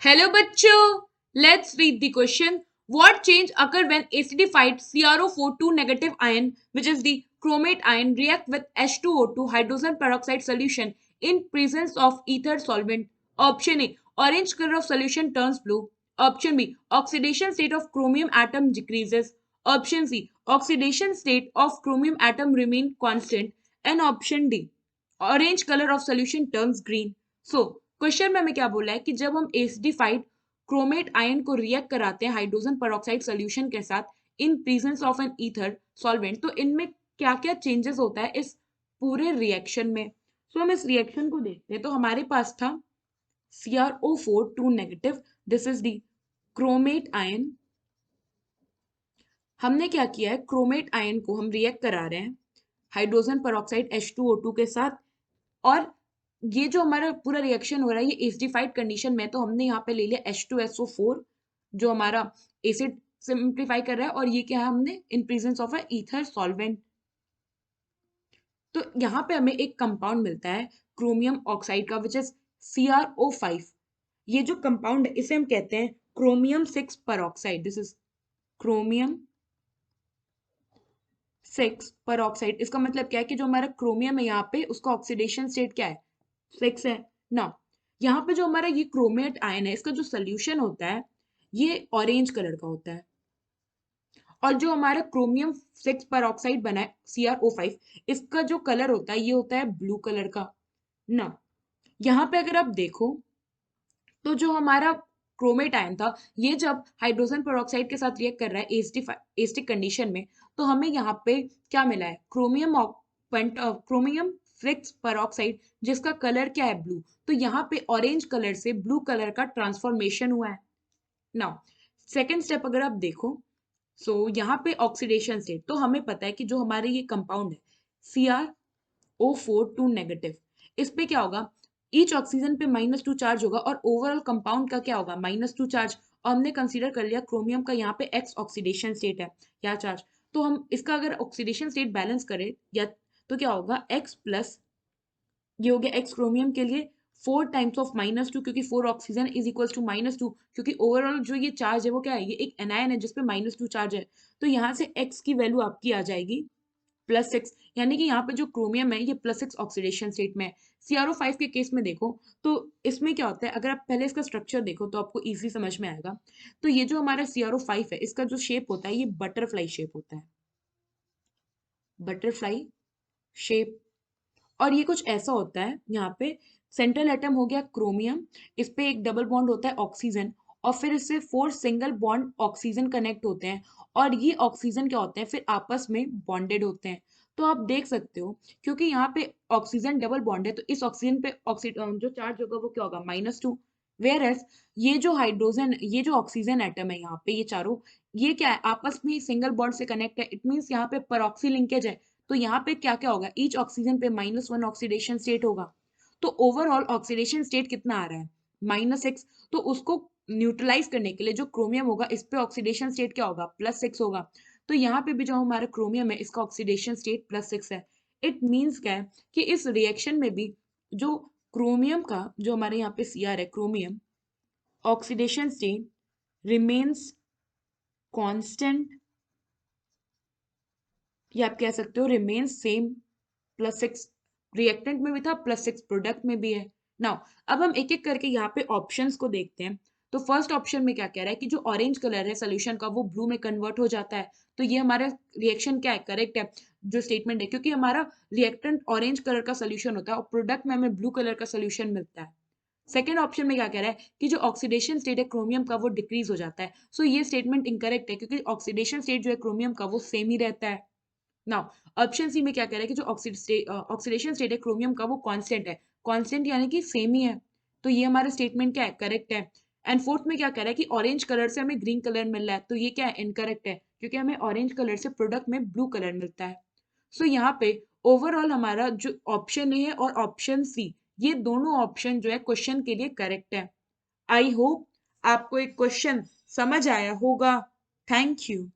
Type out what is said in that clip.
Hello bachcho, let's read the question. What change occur when acidified CrO4 2 negative ion, which is the chromate ion, react with H2O2 hydrogen peroxide solution in presence of ether solvent? Option A, orange color of solution turns blue. Option B, oxidation state of chromium atom decreases. Option C, oxidation state of chromium atom remain constant. And option D, orange colour of solution turns green. So question में हमें क्या बोला है कि जब हम acidified chromate ion को react कराते हैं हाइड्रोजन पेरोक्साइड सोल्यूशन के साथ in presence of an ether solvent, तो इनमें क्या क्या चेंजेस होता है इस पूरे रिएक्शन में. सो हम इस रिएक्शन को देखते हैं. तो हमारे पास था CrO4 2 negative, this is the chromate ion. हमने क्या किया है, क्रोमेट आयन को हम रिएक्ट करा रहे हैं हाइड्रोजन पेरोक्साइड H2O2 के साथ. और ये जो हमारा पूरा रिएक्शन हो रहा है ये एसिडिफाइड कंडीशन में, तो हमने यहाँ पे ले लिया H2SO4 जो हमारा एसिड सिंप्लीफाई कर रहा है, और ये क्या है, हमने इन presence of a ether solvent. तो यहाँ पे हमें एक कंपाउंड मिलता है क्रोमियम ऑक्साइड का, विच इज CrO5. ये जो कंपाउंड है इसे हम कहते हैं chromium 6 peroxide. This is chromium 6 peroxide. इसका मतलब क्या है कि जो हमारा क्रोमियम है यहाँ पे उसका ऑक्सीडेशन स्टेट क्या है, 6 है ना. यहाँ पे जो हमारा ये क्रोमेट आयन है इसका जो सोल्यूशन होता है ये ऑरेंज कलर का होता है, और जो हमारा क्रोमियम 6 पेरोक्साइड बना है CrO5, इसका जो कलर होता है ये होता है ब्लू कलर का ना. यहाँ पे अगर आप देखो तो जो हमारा क्रोमेट आयन था ये जब हाइड्रोजन पेरोक्साइड के साथ रिएक्ट कर रहा है एसिडिक कंडीशन में, तो हमें यहाँ पे क्या मिला है, क्रोमियम 6 पेरोक्साइड जिसका कलर क्या है, ब्लू. तो यहाँ पे ऑरेंज कलर से ब्लू कलर का ट्रांसफॉर्मेशन हुआ है. नाउ सेकेंड स्टेप अगर आप देखो, यहाँ पे ऑक्सीडेशन स्टेट, तो हमें पता है कि जो हमारे ये कंपाउंड है CrO4 2 नेगेटिव, इस पे क्या होगा, ईच ऑक्सीजन पे -2 चार्ज होगा और ओवरऑल कंपाउंड का क्या होगा, -2 चार्ज. और हमने कंसीडर कर लिया क्रोमियम का यहाँ पे X ऑक्सीडेशन स्टेट है या चार्ज. तो हम इसका अगर ऑक्सीडेशन स्टेट बैलेंस करें या तो क्या होगा, X प्लस ये हो गया X क्रोमियम के लिए 4 टाइम्स ऑफ -2, क्योंकि 4 ऑक्सीजन इज इक्वल टू -2, क्योंकि ओवरऑल जो ये चार्ज है वो क्या है, ये एक एनायन है जिसपे -2 चार्ज है. तो यहाँ से X की वैल्यू आपकी आ जाएगी +6, यानी कि यहाँ पे जो क्रोमियम है ये +6 ऑक्सीडेशन स्टेट में है. CrO5 के केस में देखो तो इसमें क्या होता है, अगर आप पहले इसका स्ट्रक्चर देखो तो आपको इजी समझ में आएगा. तो ये जो हमारा CrO5 है इसका जो शेप होता है ये बटरफ्लाई शेप होता है, बटरफ्लाई शेप. और ये कुछ ऐसा होता है, यहाँ पे सेंट्रल एटम हो गया क्रोमियम, इस पे एक डबल बॉन्ड होता है ऑक्सीजन, और फिर इससे 4 सिंगल बॉन्ड ऑक्सीजन कनेक्ट होते हैं, और ये ऑक्सीजन क्या होते हैं, फिर आपस में बॉन्डेड होते हैं. तो आप देख सकते हो क्योंकि यहाँ पे ऑक्सीजन डबल बॉन्ड है तो इस ऑक्सीजन पे जो चार्ज होगा वो क्या होगा, -2. वेयर एज ये जो हाइड्रोजन, ये जो ऑक्सीजन एटम है यहाँ पे ये चारों, ये क्या है, आपस में सिंगल बॉन्ड से कनेक्ट है. इट मीन्स यहाँ पे परऑक्सी लिंकेज है. तो यहाँ पे क्या क्या होगा, ईच ऑक्सीजन पे -1 ऑक्सीडेशन स्टेट होगा. तो ओवरऑल ऑक्सीडेशन स्टेट कितना आ रहा है, -6. तो उसको न्यूट्रलाइज करने के लिए जो क्रोमियम होगा इस पे ऑक्सीडेशन स्टेट क्या होगा, +6 होगा. तो यहाँ पे भी जो हमारा क्रोमियम है इसका ऑक्सीडेशन स्टेट +6 है. इट मीन्स क्या है कि इस रिएक्शन में भी जो क्रोमियम का जो हमारे यहाँ पे Cr है chromium, oxidation state remains constant, या आप कह सकते हो रिमेन सेम. +6 रिएक्टेंट में भी था, +6 प्रोडक्ट में भी है. नाउ अब हम एक एक करके यहाँ पे ऑप्शंस को देखते हैं. तो फर्स्ट ऑप्शन में क्या कह रहा है कि जो ऑरेंज कलर है सोल्यूशन का वो ब्लू में कन्वर्ट हो जाता है. तो ये हमारा रिएक्शन क्या है, करेक्ट है जो स्टेटमेंट है, क्योंकि हमारा रिएक्टेंट ऑरेंज कलर का सोल्यूशन होता है और प्रोडक्ट में हमें ब्लू कलर का सोल्यूशन मिलता है. सेकेंड ऑप्शन में क्या कह रहा है कि जो ऑक्सीडेशन स्टेट है क्रोमियम का वो डिक्रीज हो जाता है. सो ये स्टेटमेंट इनकरेक्ट है क्योंकि ऑक्सीडेशन स्टेट जो है क्रोमियम का वो सेम ही रहता है. नाउ ऑप्शन सी में क्या कह रहा है कि जो ऑक्सीडेशन स्टेट है क्रोमियम का वो कांस्टेंट है, कांस्टेंट यानी कि सेम ही है. तो ये हमारा स्टेटमेंट क्या है, करेक्ट है. एंड फोर्थ में क्या कह रहा है कि ऑरेंज कलर से हमें ग्रीन कलर मिल रहा है, तो ये क्या है, इनकरेक्ट है, क्योंकि हमें ऑरेंज कलर से प्रोडक्ट में ब्लू कलर मिलता है. सो यहाँ पे ओवरऑल हमारा जो ऑप्शन ए है और ऑप्शन सी, ये दोनों ऑप्शन जो है क्वेश्चन के लिए करेक्ट है. आई होप आपको एक क्वेश्चन समझ आया होगा. Thank you.